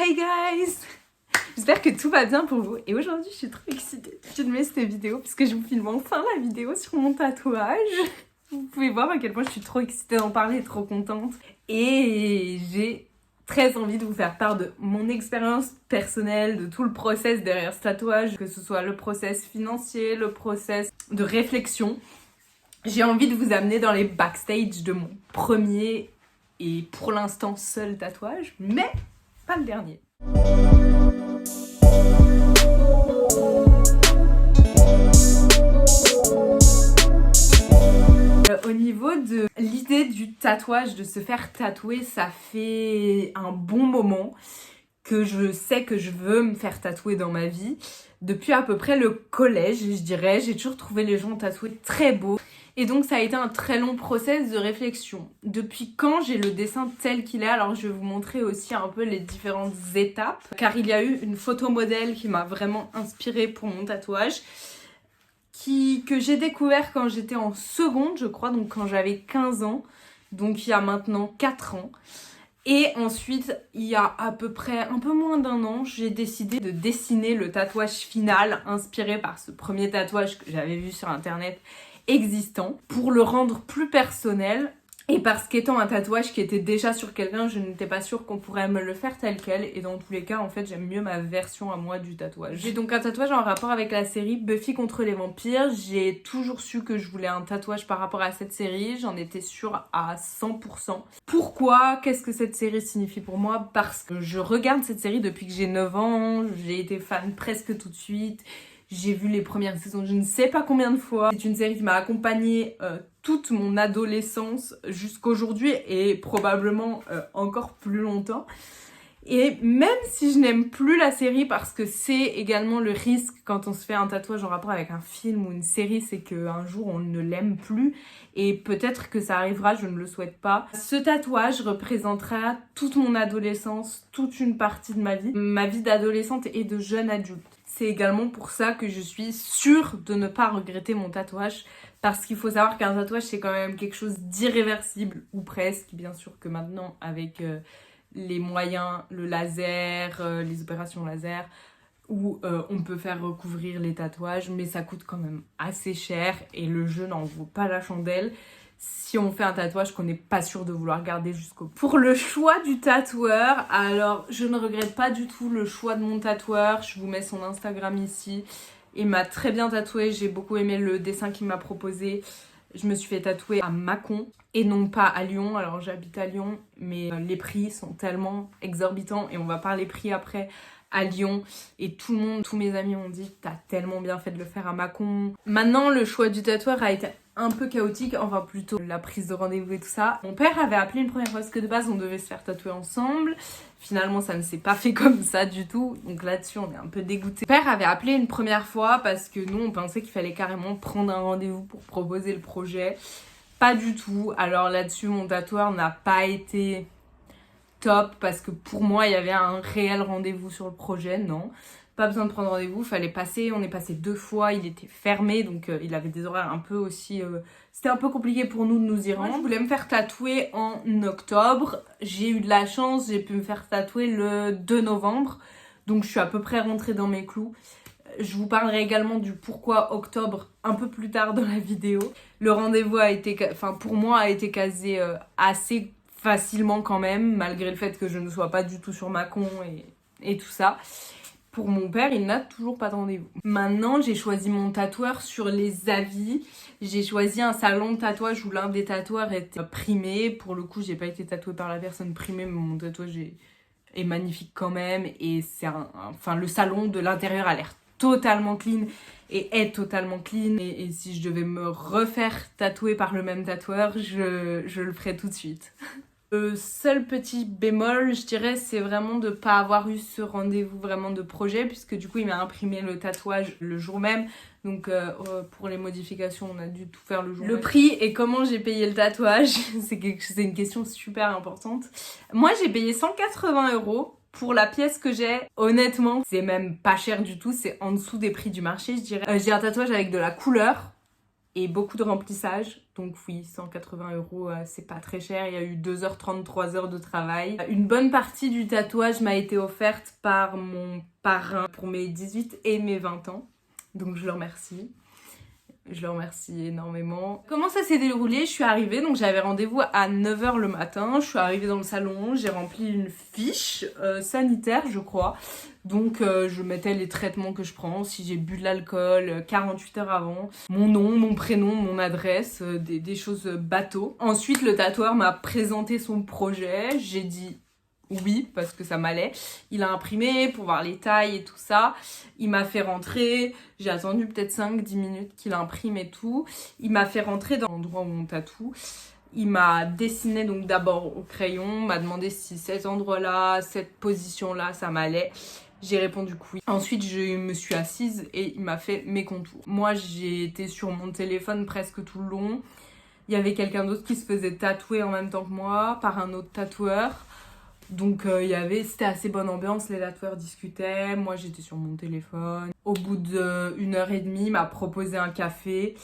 Hey guys! J'espère que tout va bien pour vous et aujourd'hui je suis trop excitée de filmer cette vidéo puisque je vous filme enfin la vidéo sur mon tatouage. Vous pouvez voir à quel point je suis trop excitée d'en parler, trop contente et j'ai très envie de vous faire part de mon expérience personnelle, de tout le process derrière ce tatouage, que ce soit le process financier, le process de réflexion. J'ai envie de vous amener dans les backstage de mon premier et pour l'instant seul tatouage, mais pas le dernier. Au niveau de l'idée du tatouage, de se faire tatouer, ça fait un bon moment que je sais que je veux me faire tatouer dans ma vie. Depuis à peu près le collège, je dirais, j'ai toujours trouvé les gens tatoués très beaux. Et donc ça a été un très long process de réflexion. Depuis quand j'ai le dessin tel qu'il est, alors je vais vous montrer aussi un peu les différentes étapes. Car il y a eu une photo modèle qui m'a vraiment inspirée pour mon tatouage. Que j'ai découvert quand j'étais en seconde, je crois, donc quand j'avais 15 ans. Donc il y a maintenant 4 ans. Et ensuite, il y a à peu près un peu moins d'un an, j'ai décidé de dessiner le tatouage final inspiré par ce premier tatouage que j'avais vu sur internet existant pour le rendre plus personnel. Et parce qu'étant un tatouage qui était déjà sur quelqu'un, je n'étais pas sûre qu'on pourrait me le faire tel quel. Et dans tous les cas, en fait, j'aime mieux ma version à moi du tatouage. J'ai donc un tatouage en rapport avec la série Buffy contre les vampires. J'ai toujours su que je voulais un tatouage par rapport à cette série. J'en étais sûre à 100%. Pourquoi? Qu'est-ce que cette série signifie pour moi? Parce que je regarde cette série depuis que j'ai 9 ans. J'ai été fan presque tout de suite. J'ai vu les premières saisons je ne sais pas combien de fois. C'est une série qui m'a accompagnée toute mon adolescence jusqu'aujourd'hui et probablement encore plus longtemps. Et même si je n'aime plus la série parce que c'est également le risque quand on se fait un tatouage en rapport avec un film ou une série, c'est qu'un jour on ne l'aime plus et peut-être que ça arrivera, je ne le souhaite pas. Ce tatouage représentera toute mon adolescence, toute une partie de ma vie d'adolescente et de jeune adulte. C'est également pour ça que je suis sûre de ne pas regretter mon tatouage parce qu'il faut savoir qu'un tatouage c'est quand même quelque chose d'irréversible ou presque, bien sûr que maintenant avec les moyens, le laser, les opérations laser où on peut faire recouvrir les tatouages mais ça coûte quand même assez cher et le jeu n'en vaut pas la chandelle si on fait un tatouage qu'on n'est pas sûr de vouloir garder jusqu'au bout. Pour le choix du tatoueur, alors je ne regrette pas du tout le choix de mon tatoueur, je vous mets son Instagram ici. Il m'a très bien tatoué, j'ai beaucoup aimé le dessin qu'il m'a proposé. Je me suis fait tatouer à Mâcon et non pas à Lyon. Alors j'habite à Lyon, mais les prix sont tellement exorbitants et on va parler prix après à Lyon. Et tout le monde, tous mes amis m'ont dit t'as tellement bien fait de le faire à Mâcon. Maintenant le choix du tatoueur a été un peu chaotique, enfin plutôt la prise de rendez-vous et tout ça. Mon père avait appelé une première fois parce que de base on devait se faire tatouer ensemble. Finalement ça ne s'est pas fait comme ça du tout, donc là-dessus on est un peu dégoûté. Mon père avait appelé une première fois parce que nous on pensait qu'il fallait carrément prendre un rendez-vous pour proposer le projet. Pas du tout, alors là-dessus mon tatoueur n'a pas été top parce que pour moi il y avait un réel rendez-vous sur le projet, non. Pas besoin de prendre rendez-vous, fallait passer, on est passé 2 fois, il était fermé donc il avait des horaires un peu aussi... C'était un peu compliqué pour nous de nous y rendre. Moi, je voulais me faire tatouer en octobre, j'ai eu de la chance, j'ai pu me faire tatouer le 2 novembre, donc je suis à peu près rentrée dans mes clous. Je vous parlerai également du pourquoi octobre un peu plus tard dans la vidéo. Le rendez-vous a été, pour moi a été casé assez facilement quand même, malgré le fait que je ne sois pas du tout sur Mâcon et tout ça. Pour mon père, il n'a toujours pas de rendez-vous. Maintenant, j'ai choisi mon tatoueur sur les avis. J'ai choisi un salon de tatouage où l'un des tatoueurs était primé. Pour le coup, j'ai pas été tatouée par la personne primée, mais mon tatouage est magnifique quand même. Et c'est le salon de l'intérieur a l'air totalement clean et est totalement clean. Et si je devais me refaire tatouer par le même tatoueur, je le ferais tout de suite. Le seul petit bémol, je dirais, c'est vraiment de ne pas avoir eu ce rendez-vous vraiment de projet, puisque du coup, il m'a imprimé le tatouage le jour même. Donc, pour les modifications, on a dû tout faire le jour même. Le prix et comment j'ai payé le tatouage, c'est une question super importante. Moi, j'ai payé 180 € pour la pièce que j'ai. Honnêtement, c'est même pas cher du tout, c'est en dessous des prix du marché, je dirais. J'ai un tatouage avec de la couleur. et beaucoup de remplissage. Donc oui, 180 €, c'est pas très cher. Il y a eu 2h30, 3 heures de travail. Une bonne partie du tatouage m'a été offerte par mon parrain pour mes 18 et mes 20 ans. Donc je le remercie. Je le remercie énormément. Comment ça s'est déroulé? Je suis arrivée, donc j'avais rendez-vous à 9 h le matin. Je suis arrivée dans le salon, j'ai rempli une fiche sanitaire, je crois. Donc je mettais les traitements que je prends, si j'ai bu de l'alcool 48 heures avant, mon nom, mon prénom, mon adresse, des choses bateau. Ensuite, le tatoueur m'a présenté son projet, j'ai dit oui, parce que ça m'allait. Il a imprimé pour voir les tailles et tout ça. Il m'a fait rentrer. J'ai attendu peut-être 5-10 minutes qu'il imprime et tout. Il m'a fait rentrer dans l'endroit où on tatoue. Il m'a dessiné donc d'abord au crayon, m'a demandé si cet endroit-là, cette position-là, ça m'allait. J'ai répondu que oui. Ensuite, je me suis assise et il m'a fait mes contours. Moi, j'ai été sur mon téléphone presque tout le long. Il y avait quelqu'un d'autre qui se faisait tatouer en même temps que moi par un autre tatoueur. Donc c'était assez bonne ambiance, les tatoueurs discutaient, moi j'étais sur mon téléphone. Au bout d'1 h 30, il m'a proposé un café,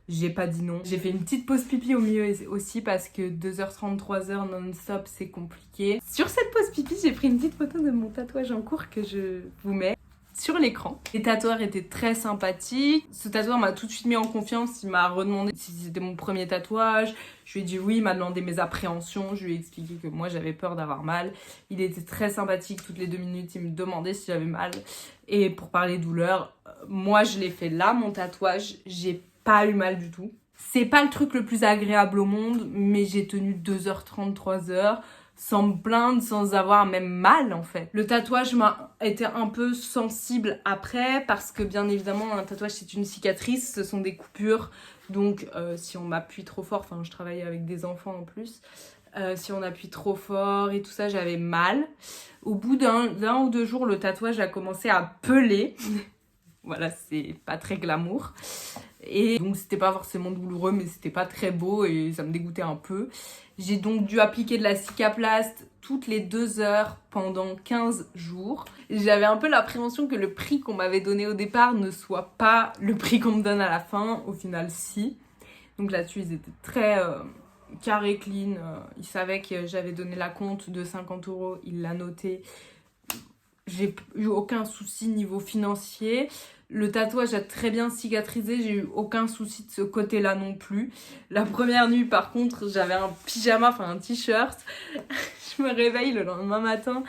j'ai pas dit non. J'ai fait une petite pause pipi au milieu aussi parce que 2h30, 3 h non-stop c'est compliqué. Sur cette pause pipi, j'ai pris une petite photo de mon tatouage en cours que je vous mets sur l'écran. Les tatoueurs étaient très sympathiques. Ce tatoueur m'a tout de suite mis en confiance. Il m'a redemandé si c'était mon premier tatouage. Je lui ai dit oui, il m'a demandé mes appréhensions. Je lui ai expliqué que moi j'avais peur d'avoir mal. Il était très sympathique. Toutes les 2 minutes, il me demandait si j'avais mal. Et pour parler douleur, moi je l'ai fait là, mon tatouage. J'ai pas eu mal du tout. C'est pas le truc le plus agréable au monde, mais j'ai tenu 2h30, 3 h sans me plaindre, sans avoir même mal en fait. Le tatouage m'a été un peu sensible après parce que bien évidemment un tatouage c'est une cicatrice, ce sont des coupures, donc si on m'appuie trop fort, enfin je travaille avec des enfants en plus, si on appuie trop fort et tout ça, j'avais mal. Au bout d'un ou 2 jours, le tatouage a commencé à peler. Voilà, c'est pas très glamour. Et donc c'était pas forcément douloureux, mais c'était pas très beau et ça me dégoûtait un peu. J'ai donc dû appliquer de la cicaplast toutes les 2 heures pendant 15 jours. J'avais un peu l'appréhension que le prix qu'on m'avait donné au départ ne soit pas le prix qu'on me donne à la fin. Au final, si. Donc là-dessus, ils étaient très carré, clean. Ils savaient que j'avais donné la compte de 50 €. Il l'a noté. J'ai eu aucun souci niveau financier. Le tatouage a très bien cicatrisé, j'ai eu aucun souci de ce côté-là non plus. La première nuit, par contre, j'avais un pyjama, enfin un t-shirt. Je me réveille le lendemain matin.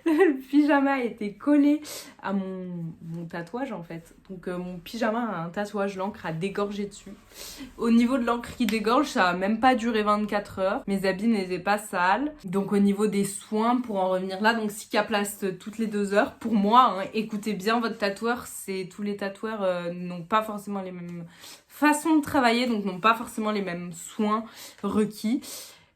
Le pyjama était collé à mon tatouage en fait. Donc mon pyjama a un tatouage, l'encre a dégorgé dessus. Au niveau de l'encre qui dégorge, ça a même pas duré 24 heures. Mes habits n'étaient pas sales. Donc au niveau des soins, pour en revenir là, donc cicaplast toutes les 2 heures. Pour moi, hein, écoutez bien votre tatoueur, tous les tatoueurs n'ont pas forcément les mêmes façons de travailler, donc n'ont pas forcément les mêmes soins requis.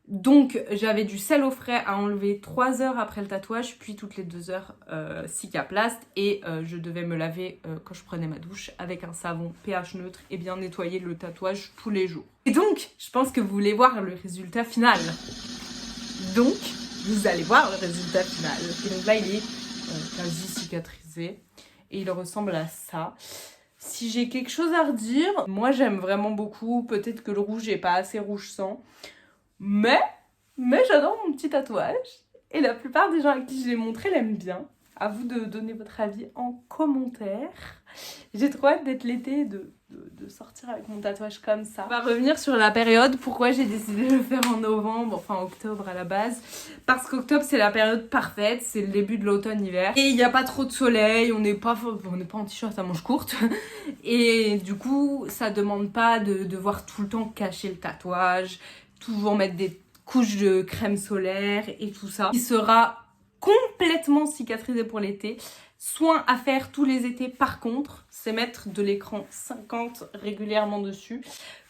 Donc j'avais du sel au frais à enlever 3 heures après le tatouage, puis toutes les 2 heures cicaplast, et je devais me laver quand je prenais ma douche avec un savon pH neutre et bien nettoyer le tatouage tous les jours. Et donc je pense que vous voulez voir le résultat final. Donc vous allez voir le résultat final. Et donc là il est quasi cicatrisé et il ressemble à ça. Si j'ai quelque chose à redire, moi j'aime vraiment beaucoup, peut-être que le rouge est pas assez rouge sang. Mais j'adore mon petit tatouage et la plupart des gens à qui je l'ai montré l'aiment bien. À vous de donner votre avis en commentaire. J'ai trop hâte d'être l'été, de sortir avec mon tatouage comme ça. On va revenir sur la période, pourquoi j'ai décidé de le faire en novembre, enfin octobre à la base. Parce qu'octobre c'est la période parfaite, c'est le début de l'automne-hiver. Et il n'y a pas trop de soleil, on n'est pas en t-shirt à manches courtes. Et du coup ça demande pas de devoir tout le temps cacher le tatouage, toujours mettre des couches de crème solaire et tout ça. Il sera complètement cicatrisé pour l'été. Soin à faire tous les étés par contre, c'est mettre de l'écran 50 régulièrement dessus.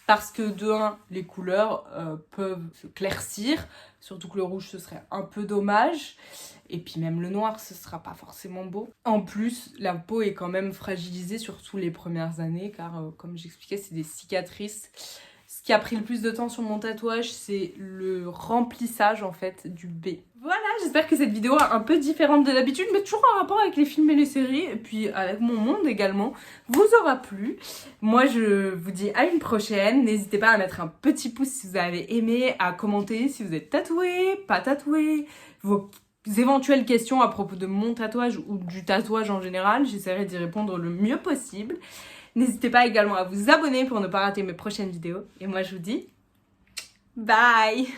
Parce que de 1, les couleurs peuvent se claircir. Surtout que le rouge ce serait un peu dommage. Et puis même le noir ce sera pas forcément beau. En plus la peau est quand même fragilisée surtout les premières années. Car comme j'expliquais c'est des cicatrices. Ce qui a pris le plus de temps sur mon tatouage, c'est le remplissage en fait du B. Voilà, j'espère que cette vidéo est un peu différente de d'habitude, mais toujours en rapport avec les films et les séries, et puis avec mon monde également, vous aura plu. Moi, je vous dis à une prochaine. N'hésitez pas à mettre un petit pouce si vous avez aimé, à commenter si vous êtes tatoué, pas tatoué, vos éventuelles questions à propos de mon tatouage ou du tatouage en général. J'essaierai d'y répondre le mieux possible. N'hésitez pas également à vous abonner pour ne pas rater mes prochaines vidéos. Et moi, je vous dis bye!